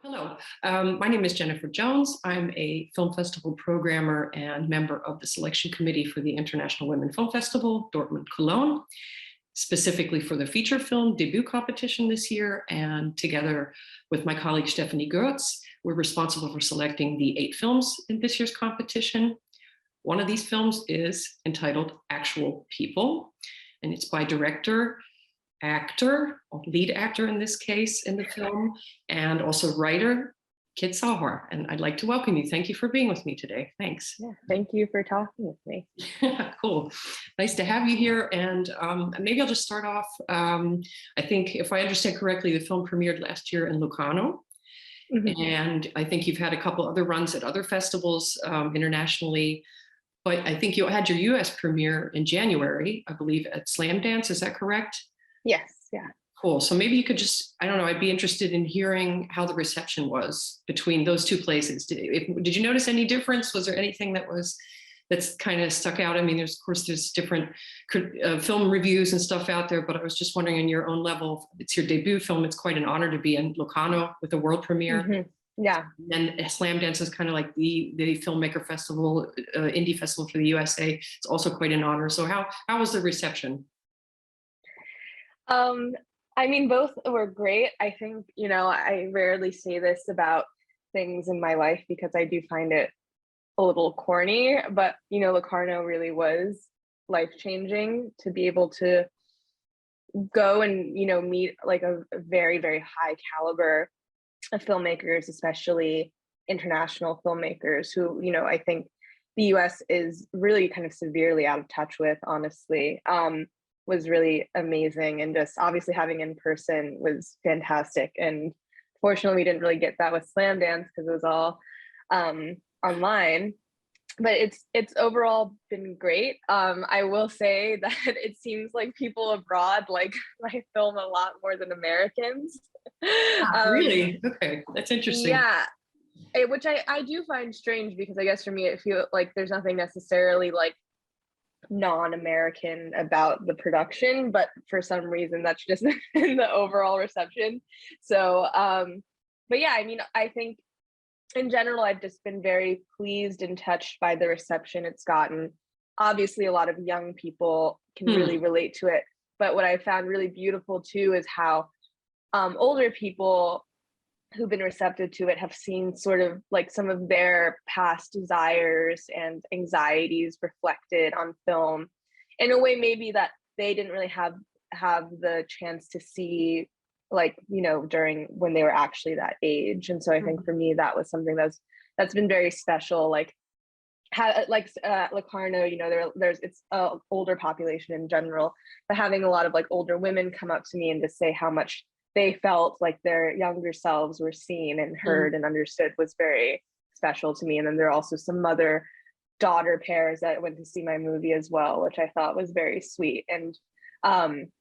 Hello, my name is Jennifer Jones. I'm a film festival programmer and member of the selection committee for the International Women Film Festival, Dortmund+Köln, specifically for the feature film debut competition this year. And together with my colleague Stephanie Gertz, we're responsible for selecting the 8 films in this year's competition. One of these films is entitled Actual People, and it's by director, actor, or lead actor in this case in the film, and also writer Kit Zauhar. And I'd like to welcome you. Thank you for being with me today. Thanks. Yeah, thank you for talking with me. Cool. Nice to have you here. And maybe I'll just start off. I think if I understand correctly, the film premiered last year in Locarno. Mm-hmm. And I think you've had a couple other runs at other festivals internationally. But I think you had your US premiere in January, I believe, at Slamdance. Is that correct? Yes, yeah. Cool. So maybe you could just, I don't know, I'd be interested in hearing how the reception was between those two places. Did you notice any difference? Was there anything that's kind of stuck out? I mean, of course, there's different film reviews and stuff out there, but I was just wondering on your own level, it's your debut film. It's quite an honor to be in Locarno with a world premiere. Mm-hmm. Yeah. And Slamdance is kind of like the filmmaker festival, indie festival for the USA. It's also quite an honor. So how was the reception? I mean, both were great. I think, I rarely say this about things in my life because I do find it a little corny, but, Locarno really was life-changing to be able to go and, meet like a very, very high caliber of filmmakers, especially international filmmakers who, I think the US is really kind of severely out of touch with, honestly. Was really amazing, and just obviously having in person was fantastic. And fortunately, we didn't really get that with Slamdance because it was all online. But it's overall been great. I will say that it seems like people abroad like my film a lot more than Americans. Really? Okay, that's interesting. Yeah, which I do find strange because I guess for me it feels like there's nothing necessarily like non-American about the production, but for some reason that's just in the overall reception. So but yeah, I mean, I think in general I've just been very pleased and touched by the reception it's gotten. Obviously a lot of young people can really relate to it, but what I found really beautiful too is how older people who've been receptive to it have seen sort of like some of their past desires and anxieties reflected on film in a way maybe that they didn't really have the chance to see, like, during when they were actually that age. And so I think for me that was something that's been very special. Like Locarno, there's it's a older population in general, but having a lot of like older women come up to me and just say how much they felt like their younger selves were seen and heard and understood was very special to me. And then there are also some mother-daughter pairs that went to see my movie as well, which I thought was very sweet. And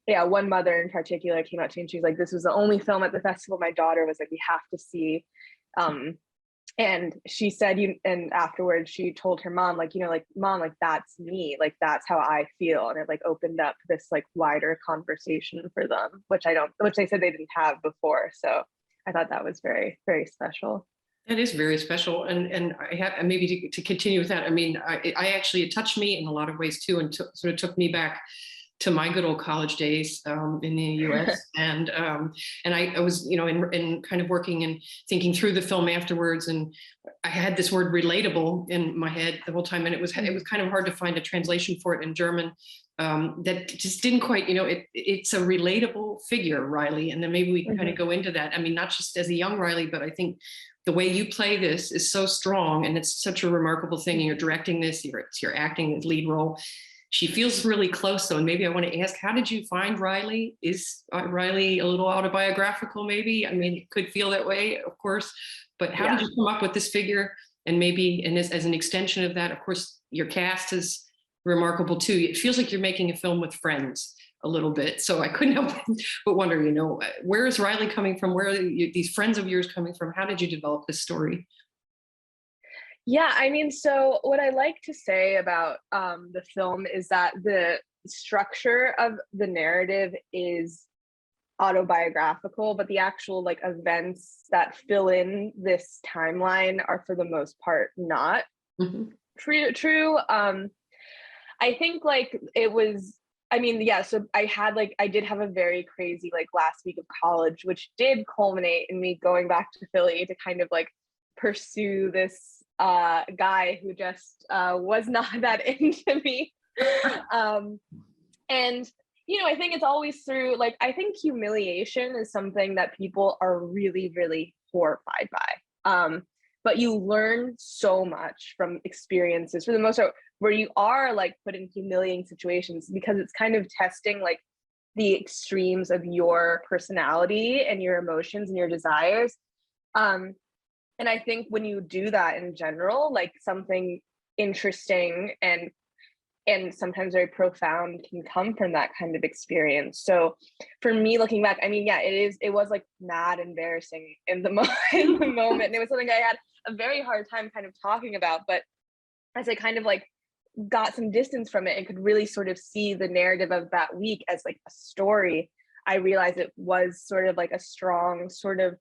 yeah, one mother in particular came up to me and she was like, this was the only film at the festival my daughter was like, we have to see. And she said, and afterwards she told her mom, like, mom, like that's me, like that's how I feel. And it like opened up this like wider conversation for them, which they said they didn't have before. So I thought that was very, very special. That is very special. And I have maybe to continue with that. I mean, I actually, it touched me in a lot of ways too, and sort of took me back to my good old college days in the US. And I was, in kind of working and thinking through the film afterwards. And I had this word relatable in my head the whole time. And it was kind of hard to find a translation for it in German that just didn't quite, it's a relatable figure, Riley. And then maybe we can kind of go into that. I mean, not just as a young Riley, but I think the way you play this is so strong and it's such a remarkable thing. And you're directing this, you're acting the lead role. She feels really close though, and maybe I want to ask, how did you find Riley? Is Riley a little autobiographical maybe? I mean, it could feel that way, of course, but how did you come up with this figure? And maybe, and as an extension of that, of course, your cast is remarkable too. It feels like you're making a film with friends a little bit. So I couldn't help but wonder, where is Riley coming from? Where are these friends of yours coming from? How did you develop this story? Yeah, I mean, so what I like to say about the film is that the structure of the narrative is autobiographical, but the actual like events that fill in this timeline are for the most part not true. I think like it was, I mean, yeah, so I did have a very crazy like last week of college, which did culminate in me going back to Philly to kind of like pursue this guy who just was not that into me. And I think it's always through, like, I think humiliation is something that people are really, really horrified by. But you learn so much from experiences, for the most part, where you are like put in humiliating situations, because it's kind of testing like the extremes of your personality and your emotions and your desires. And I think when you do that in general, like something interesting and sometimes very profound can come from that kind of experience. So for me, looking back, I mean, yeah, it was like mad embarrassing in the moment. And it was something I had a very hard time kind of talking about, but as I kind of like got some distance from it and could really sort of see the narrative of that week as like a story, I realized it was sort of like a strong sort of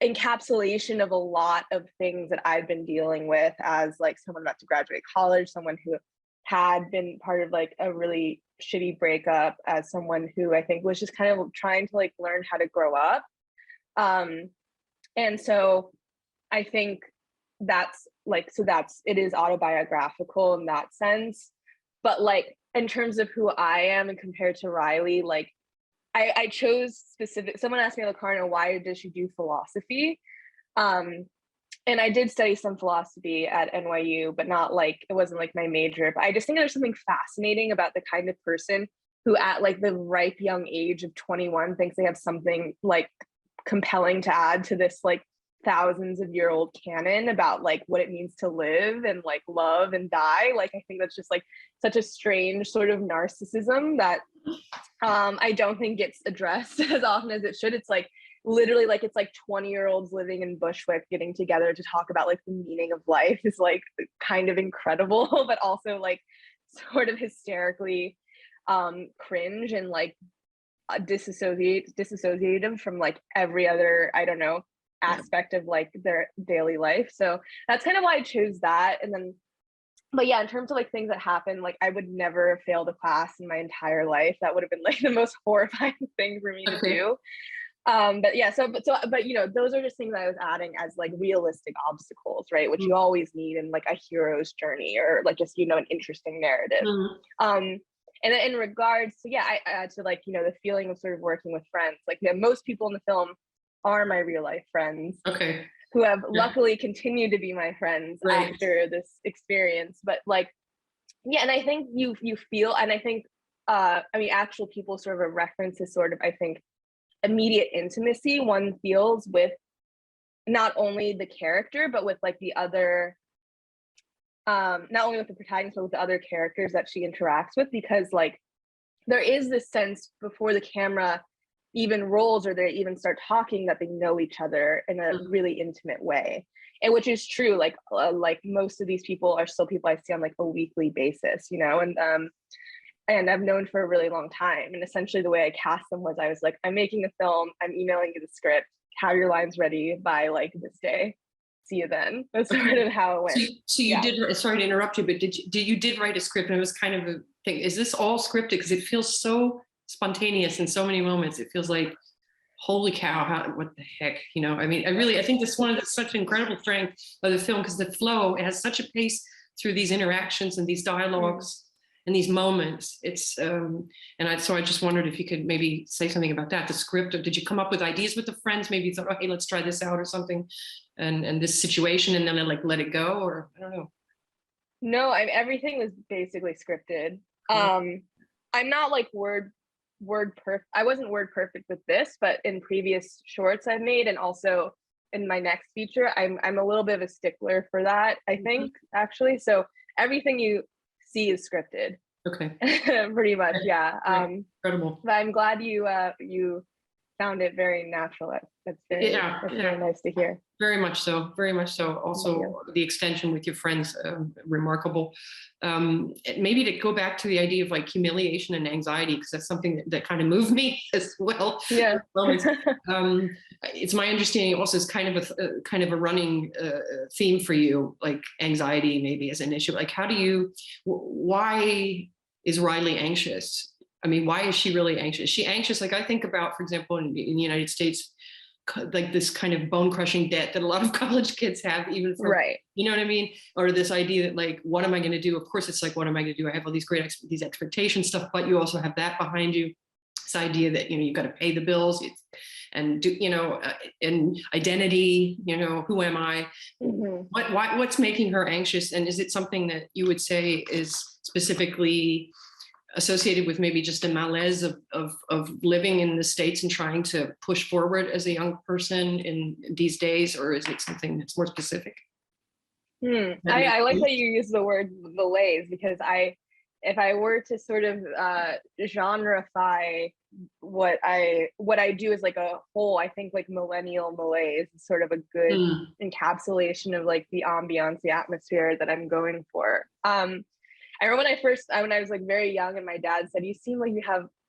encapsulation of a lot of things that I've been dealing with as like someone about to graduate college, someone who had been part of like a really shitty breakup, as someone who I think was just kind of trying to like learn how to grow up. And so I think it is autobiographical in that sense. But like in terms of who I am and compared to Riley, like I chose someone asked me, Locarno, why did she do philosophy? And I did study some philosophy at NYU, but not like, it wasn't like my major. But I just think there's something fascinating about the kind of person who at like the ripe young age of 21 thinks they have something like compelling to add to this like thousands of year old canon about like what it means to live and like love and die. Like I think that's just like such a strange sort of narcissism that I don't think gets addressed as often as it should. It's like literally like it's like 20-year-olds living in Bushwick getting together to talk about like the meaning of life is like kind of incredible, but also like sort of hysterically cringe and like disassociative from like every other, I don't know, aspect of like their daily life. So that's kind of why I chose that. And then, but yeah, in terms of like things that happen, like I would never have failed a class in my entire life. That would have been like the most horrifying thing for me to do. But yeah, but you know, those are just things I was adding as like realistic obstacles, right? Which you always need in like a hero's journey, or like just, you know, an interesting narrative. And then in regards to, yeah, I add to like, you know, the feeling of sort of working with friends, like, you know, most people in the film are my real life friends. Okay. Who have luckily continued to be my friends after this experience. But like, yeah, and I think you feel, and I think, I mean, actual people sort of a reference is sort of, I think, immediate intimacy one feels with not only the character, but with like the other, not only with the protagonist, but with the other characters that she interacts with, because like there is this sense before the camera even rolls or they even start talking that they know each other in a really intimate way. And which is true, like most of these people are still people I see on like a weekly basis, you know, and I've known for a really long time. And essentially the way I cast them was I was like, I'm making a film, I'm emailing you the script, have your lines ready by like this day. See you then. That's sort of how it went. So you did, sorry to interrupt you, but you did write a script, and it was kind of a thing. Is this all scripted? Because it feels so spontaneous in so many moments. It feels like, holy cow, what the heck, you know? I mean, I think this one is such incredible strength of the film, because the flow, it has such a pace through these interactions and these dialogues and these moments. It's so I just wondered if you could maybe say something about that, the script, or did you come up with ideas with the friends? Maybe you thought, okay, let's try this out or something, and this situation, and then like let it go, or I don't know. No, everything was basically scripted. I'm not like word perfect. I wasn't word perfect with this, but in previous shorts I've made, and also in my next feature, I'm a little bit of a stickler for that, I think, actually. So everything you see is scripted. Okay. Pretty much, yeah. Incredible. But I'm glad you found it very natural. That's Yeah, very nice to hear. very much so, very much so. Also, the extension with your friends, remarkable. Maybe to go back to the idea of like humiliation and anxiety, because that's something that kind of moved me as well. Yeah. It's my understanding also is kind of a running theme for you, like anxiety maybe as an issue. Like, why is Riley anxious? I mean, why is she really anxious? Is she anxious? Like I think about, for example, in the United States, like this kind of bone crushing debt that a lot of college kids have, even from, you know what I mean? Or this idea that like, what am I going to do? Of course, it's like, what am I going to do? I have all these great, these expectation stuff, but you also have that behind you. This idea that, you've got to pay the bills and do, and identity, who am I? What's making her anxious? And is it something that you would say is specifically associated with maybe just a malaise of living in the States and trying to push forward as a young person in these days, or is it something that's more specific? I like that you use the word malaise, because if I were to sort of genreify what I do as like a whole, I think like millennial malaise is sort of a good encapsulation of like the ambiance, the atmosphere that I'm going for. I remember when I was like very young, and my dad said, "You seem like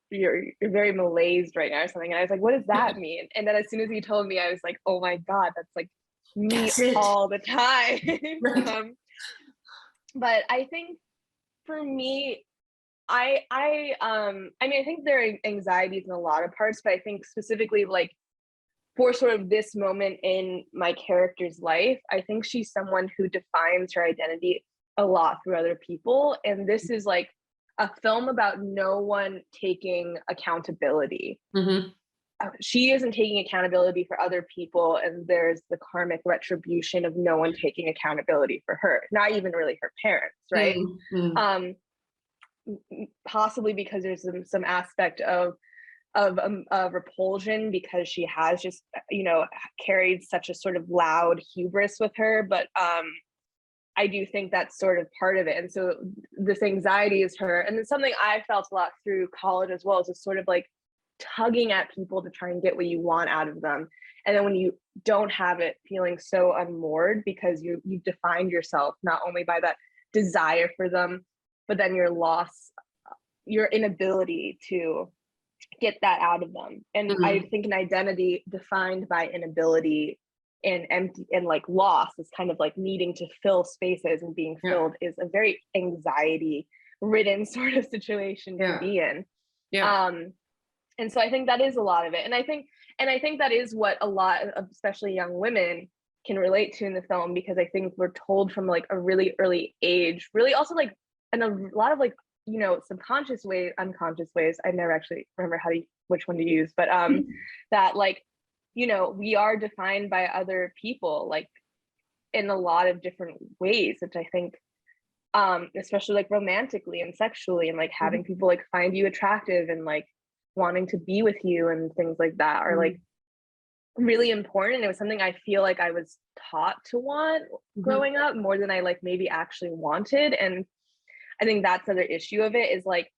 you're very malaised right now," or something. And I was like, "What does that mean?" And then as soon as he told me, I was like, "Oh my God, that's like me all the time." But I think for me, I mean, I think there are anxieties in a lot of parts, but I think specifically like for sort of this moment in my character's life, I think she's someone who defines her identity a lot through other people. And this is like a film about no one taking accountability. She isn't taking accountability for other people, and there's the karmic retribution of no one taking accountability for her, not even really her parents, right? Possibly because there's some aspect of repulsion, because she has just carried such a sort of loud hubris with her, but I do think that's sort of part of it. And so this anxiety is her. And it's something I felt a lot through college as well, is just sort of like tugging at people to try and get what you want out of them. And then when you don't have it, feeling so unmoored, because you've defined yourself not only by that desire for them, but then your loss, your inability to get that out of them. And I think an identity defined by inability and empty and like loss is kind of like needing to fill spaces, and being filled is a very anxiety ridden sort of situation to be in. And so I think that is a lot of it. And I think that is what a lot of especially young women can relate to in the film, because I think we're told from like a really early age, really also like in a lot of like, subconscious ways, unconscious ways, I never actually remember which one to use, but that like, we are defined by other people, like in a lot of different ways, which I think, especially like romantically and sexually, and like having people like find you attractive and like wanting to be with you and things like that are like really important. It was something I feel like I was taught to want growing up more than I like maybe actually wanted. And I think that's another issue of it, is like,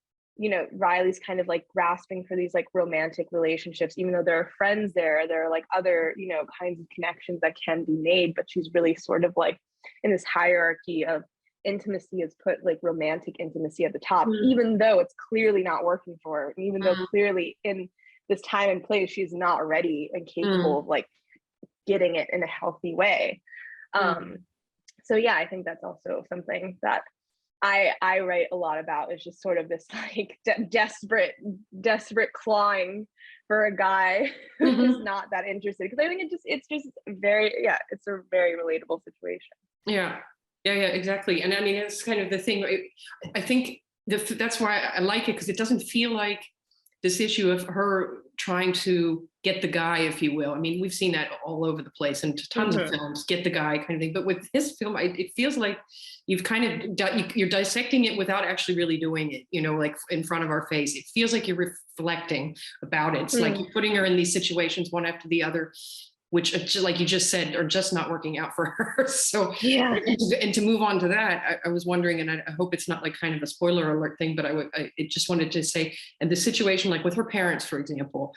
Riley's kind of like grasping for these like romantic relationships, even though there are friends there are like other, kinds of connections that can be made, but she's really sort of like in this hierarchy of intimacy, has put like romantic intimacy at the top, even though it's clearly not working for her. And even though clearly in this time and place, she's not ready and capable of like getting it in a healthy way. So yeah, I think that's also something that I write a lot about, is just sort of this like desperate clawing for a guy who's not that interested. Because I think it's just very, it's a very relatable situation. Yeah, exactly. And I mean, it's kind of the thing. I think that's why I like it, because it doesn't feel like this issue of her trying to get the guy, if you will. I mean, we've seen that all over the place in tons of films, get the guy kind of thing. But with this film, it feels like you've kind of, you're dissecting it without actually really doing it, like in front of our face. It feels like you're reflecting about it. It's like you're putting her in these situations one after the other, which, like you just said, are just not working out for her. So, and to move on to that, I was wondering, and I hope it's not like kind of a spoiler alert thing, but I just wanted to say, and the situation, like with her parents, for example,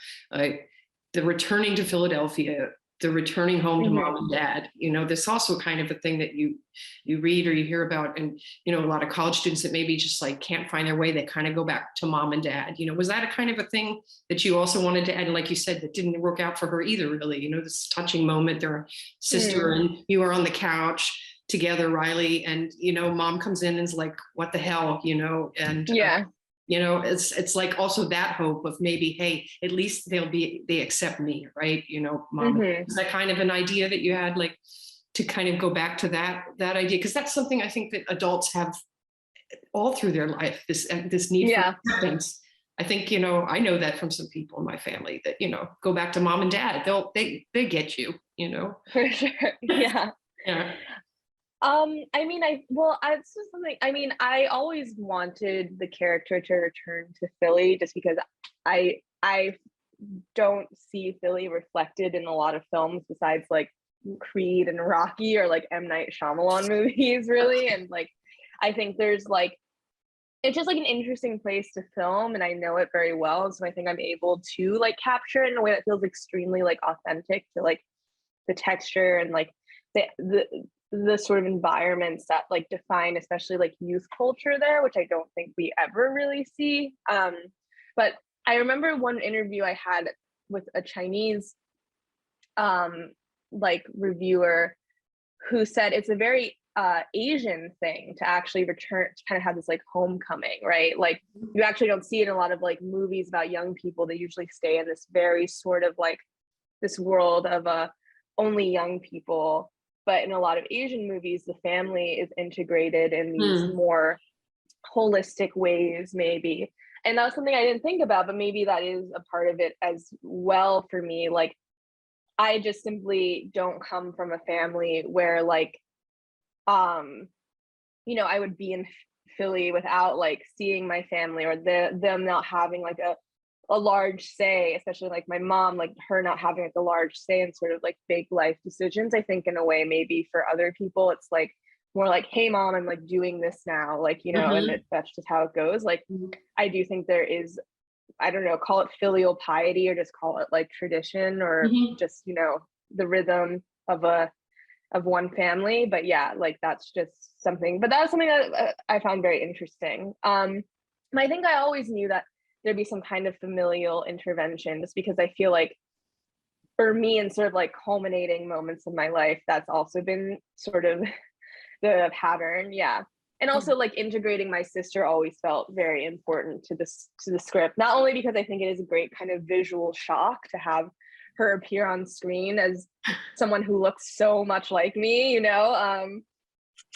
the returning to Philadelphia, the returning home to mom and dad, this also kind of a thing that you read or you hear about. And, a lot of college students that maybe just like can't find their way, they kind of go back to mom and dad. Was that a kind of a thing that you also wanted to add? And like you said, that didn't work out for her either, really, this touching moment, their sister and you are on the couch together, Riley, and, mom comes in and is like, what the hell, and yeah. It's like also that hope of maybe, hey, at least they accept me, right? Mom. Is that kind of an idea that you had, like, to kind of go back to that idea? Because that's something I think that adults have all through their life, this need for acceptance. I think, I know that from some people in my family that, go back to mom and dad. They get you, For sure. Yeah. Yeah. It's just something, I always wanted the character to return to Philly just because I don't see Philly reflected in a lot of films besides like Creed and Rocky or like M. Night Shyamalan movies, really. And like, I think there's like, it's just like an interesting place to film and I know it very well. So I think I'm able to like capture it in a way that feels extremely like authentic to like the texture and like the sort of environments that like define especially like youth culture there, which I don't think we ever really see. But I remember one interview I had with a Chinese like reviewer who said it's a very Asian thing to actually return to kind of have this like homecoming, right? Like you actually don't see it in a lot of like movies about young people. They usually stay in this very sort of like this world of only young people. But in a lot of Asian movies, the family is integrated in these more holistic ways, maybe. And that was something I didn't think about, but maybe that is a part of it as well for me. Like, I just simply don't come from a family where like, I would be in Philly without like seeing my family or them not having like a large say, especially like my mom, like her not having like a large say in sort of like big life decisions. I think in a way, maybe for other people, it's like more like, hey mom, I'm like doing this now, like, and that's just how it goes. Like, I do think there is, I don't know, call it filial piety or just call it like tradition or just, the rhythm of one family. But yeah, like that's just something, but that's something that I found very interesting. I think I always knew that there'd be some kind of familial intervention just because I feel like for me in sort of like culminating moments of my life, that's also been sort of the pattern. Yeah. And also like integrating my sister always felt very important to the script, not only because I think it is a great kind of visual shock to have her appear on screen as someone who looks so much like me,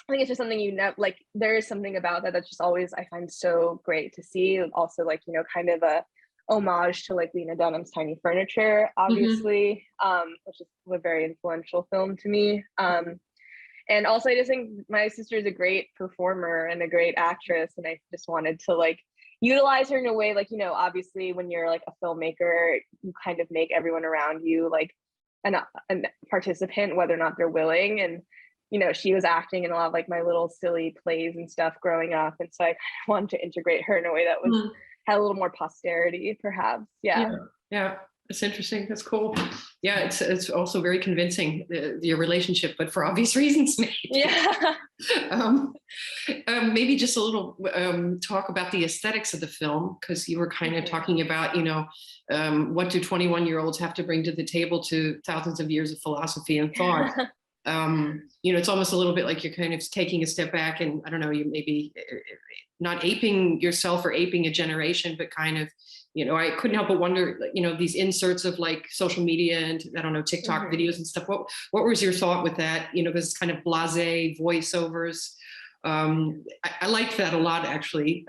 I think it's just something, like there is something about that that's just always, I find so great to see. Also like, kind of a homage to like Lena Dunham's Tiny Furniture, obviously, which is a very influential film to me. And also I just think my sister is a great performer and a great actress. And I just wanted to like utilize her in a way, like, obviously when you're like a filmmaker, you kind of make everyone around you like a participant, whether or not they're willing. And she was acting in a lot of like my little silly plays and stuff growing up. And so I kind of wanted to integrate her in a way that was had a little more posterity, perhaps. Yeah. That's interesting. That's cool. Yeah, it's also very convincing, your relationship, but for obvious reasons, maybe. Yeah. Maybe just a little talk about the aesthetics of the film, because you were kind of talking about, what do 21-year-olds have to bring to the table to thousands of years of philosophy and thought. It's almost a little bit like you're kind of taking a step back and I don't know, you maybe not aping yourself or aping a generation, but kind of, I couldn't help but wonder, these inserts of like social media and I don't know, TikTok videos and stuff. What was your thought with that? This kind of blasé voiceovers. I liked that a lot, actually,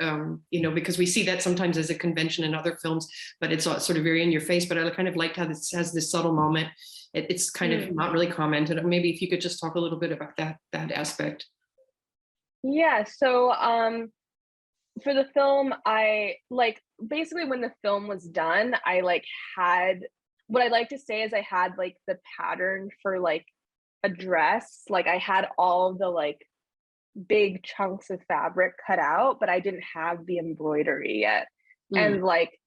because we see that sometimes as a convention in other films, but it's sort of very in your face. But I kind of liked how this has this subtle moment. It's kind of not really commented on. Maybe if you could just talk a little bit about that aspect. Yeah. So for the film, I like basically when the film was done, I like had what I'd like to say is I had like the pattern for like a dress. Like I had all the like big chunks of fabric cut out, but I didn't have the embroidery yet. And like,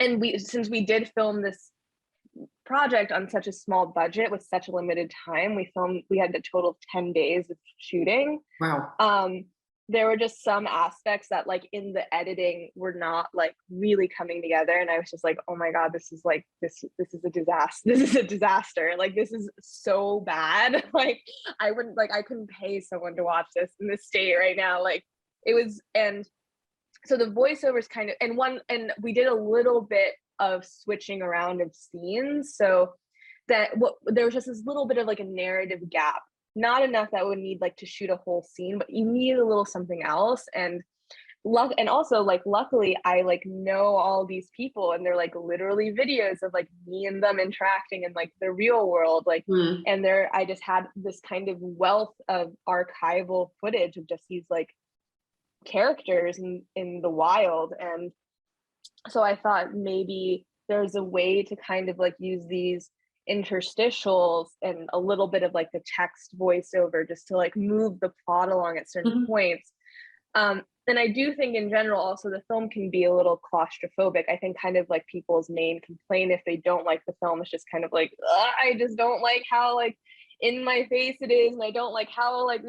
and since we did film this project on such a small budget with such a limited time. We had a total of 10 days of shooting. Wow. There were just some aspects that like in the editing were not like really coming together. And I was just like, oh my God, this is a disaster. This is a disaster. Like, this is so bad. Like, I couldn't pay someone to watch this in this state right now. Like it was, and so the voiceovers kind of, and we did a little bit of switching around of scenes. So that there was just this little bit of like a narrative gap. Not enough that would need like to shoot a whole scene, but you need a little something else. And also like luckily I like know all these people, and they're like literally videos of like me and them interacting in like the real world, like and I just had this kind of wealth of archival footage of just these like characters in the wild. And so I thought maybe there's a way to kind of like use these interstitials and a little bit of like the text voiceover just to like move the plot along at certain points. And I do think in general also the film can be a little claustrophobic. I think kind of like people's main complaint if they don't like the film is just kind of like, I just don't like how like in my face it is, and I don't like how like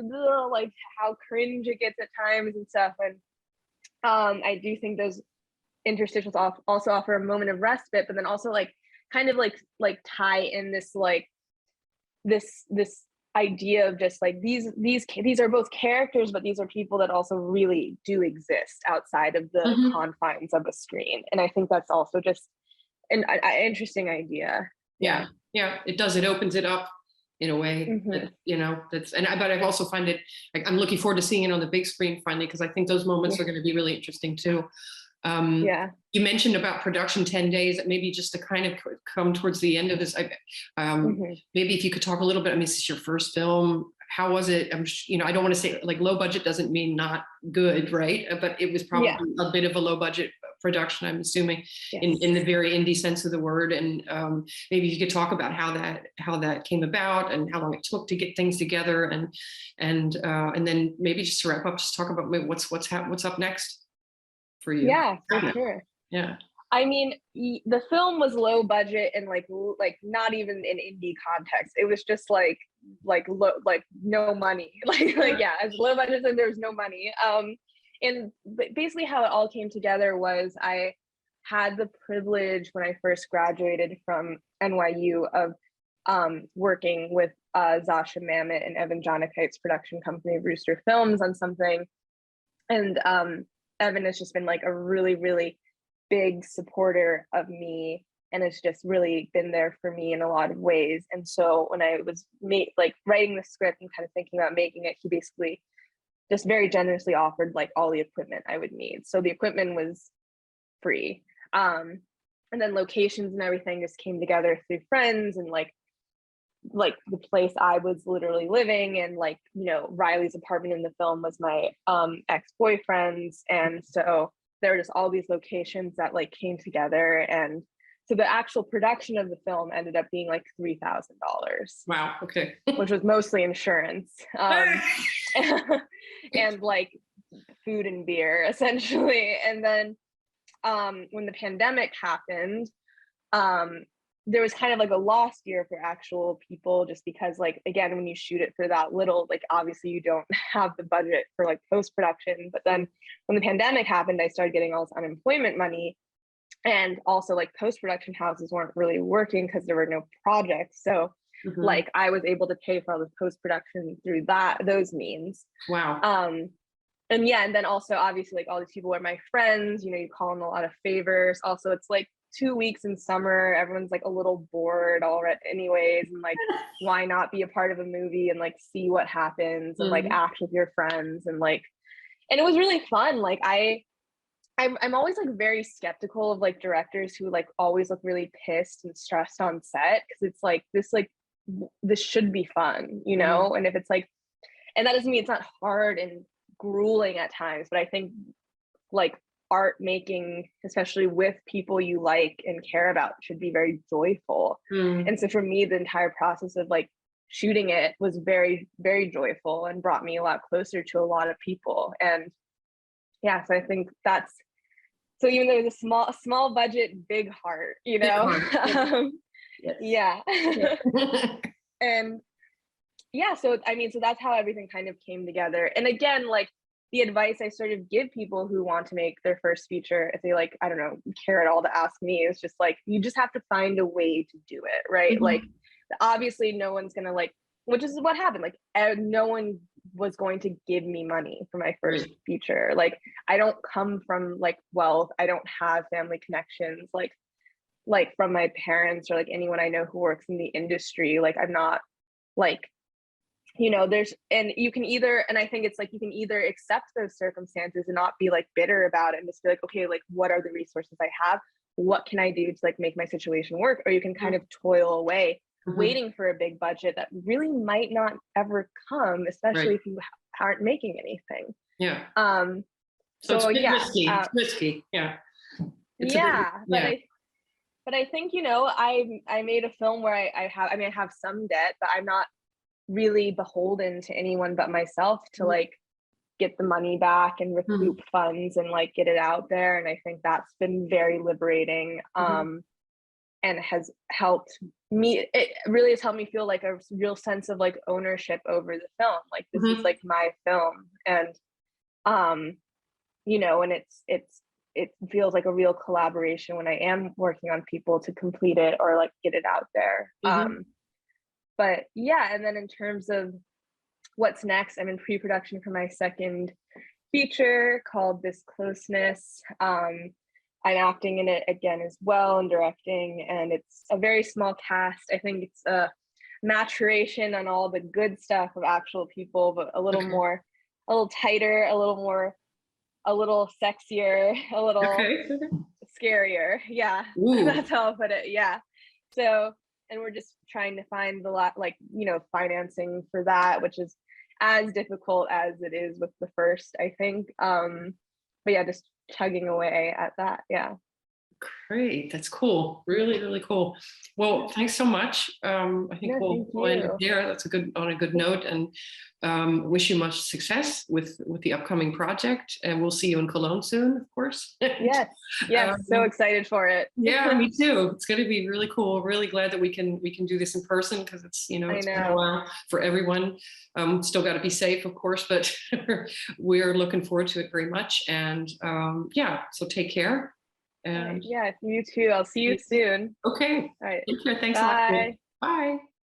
how cringe it gets at times and stuff. And I do think those interstitials also offer a moment of respite, but then also like kind of like tie in this like this idea of just like these are both characters, but these are people that also really do exist outside of the confines of a screen. And I think that's also just an interesting idea. Yeah, it does. It opens it up in a way that, you know, but I also find it like I'm looking forward to seeing it on the big screen finally, because I think those moments are going to be really interesting too. You mentioned about production 10 days, maybe just to kind of come towards the end of this, maybe if you could talk a little bit. I mean, this is your first film. How was it? I don't want to say like low budget doesn't mean not good, right? But it was probably a bit of a low budget production, I'm assuming, in the very indie sense of the word. And maybe you could talk about how that came about and how long it took to get things together, and then maybe just to wrap up, just talk about what's up next for you. Yeah, for sure. Yeah. I mean, the film was low budget and like not even in indie context. It was just like no money. As low budget and there's no money. And basically how it all came together was I had the privilege when I first graduated from NYU of working with Zasha Mamet and Evan Jonikite's production company, Rooster Films, on something. And Evan has just been like a really, really big supporter of me, and it's just really been there for me in a lot of ways. And so when I was writing the script and kind of thinking about making it, he basically just very generously offered like all the equipment I would need. So the equipment was free. And then locations and everything just came together through friends, and like the place I was literally living, and like, you know, Riley's apartment in the film was my ex-boyfriend's. And so there were just all these locations that like came together. And so the actual production of the film ended up being like $3,000. Wow. Okay. Which was mostly insurance and like food and beer essentially. And then when the pandemic happened, there was kind of like a lost year for actual people, just because like, again, when you shoot it for that little, like obviously you don't have the budget for like post-production. But then when the pandemic happened, I started getting all this unemployment money, and also like post-production houses weren't really working because there were no projects. So like I was able to pay for all the post-production through those means. Wow. And then also obviously like all these people were my friends, you know, you call them a lot of favors. Also, it's like 2 weeks in summer, everyone's like a little bored already anyways, and like why not be a part of a movie and like see what happens and like act with your friends, and it was really fun. Like I'm always like very skeptical of like directors who like always look really pissed and stressed on set, because it's like this should be fun, you know. And if it's like, and that doesn't mean it's not hard and grueling at times, but I think like art making, especially with people you like and care about, should be very joyful. And so for me, the entire process of like shooting it was very, very joyful and brought me a lot closer to a lot of people. And yeah, so I think that's, so even though it's a small budget, big heart, you know. Yes. Yeah. Yeah. And yeah, so I mean, so that's how everything kind of came together. And again, like the advice I sort of give people who want to make their first feature, if they like, I don't know, care at all to ask me, is just like, you just have to find a way to do it, right? Like, obviously, no one's gonna like, which is what happened. Like, no one was going to give me money for my first Right. feature. Like, I don't come from like wealth. I don't have family connections. Like from my parents or like anyone I know who works in the industry. Like, I'm not like, you know, there's, and you can either, and I think it's like, you can either accept those circumstances and not be like bitter about it and just be like, okay, like what are the resources I have? What can I do to like make my situation work? Or you can kind of toil away waiting for a big budget that really might not ever come, especially Right. if you aren't making anything. Yeah. So it's So a bit yeah, risky. It's risky. Yeah. It's a bit, yeah, yeah. but I think, you know, I made a film where I have, I mean, I have some debt, but I'm not really beholden to anyone but myself to like get the money back and recoup funds and like get it out there. And I think that's been very liberating, and has helped me. It really has helped me feel like a real sense of like ownership over the film. Like this is like my film, and you know, and it feels like a real collaboration when I am working on people to complete it or like get it out there. But yeah, and then in terms of what's next, I'm in pre-production for my second feature called This Closeness. I'm acting in it again as well and directing, and it's a very small cast. I think it's a maturation on all the good stuff of actual people, but a little more, a little tighter, a little sexier, a little scarier. Yeah, that's how I'll put it. Yeah. So, and we're just trying to find the lot, like, you know, financing for that, which is as difficult as it is with the first, I think. But yeah, just chugging away at that. Yeah. Great. That's cool. Really, really cool. Well, thanks so much. I think No, we'll end it thank you. there. That's on a good note, and wish you much success with the upcoming project. And we'll see you in Cologne soon, of course. Yes. Yes. So excited for it. Yeah, me too. It's going to be really cool. Really glad that we can do this in person, because it's, you know, I it's been a know. while for everyone. Still got to be safe, of course, but we're looking forward to it very much. And yeah, so take care. And Yeah, you too. I'll see you soon. okay. All right. Take care. Thanks a lot. Bye. Bye.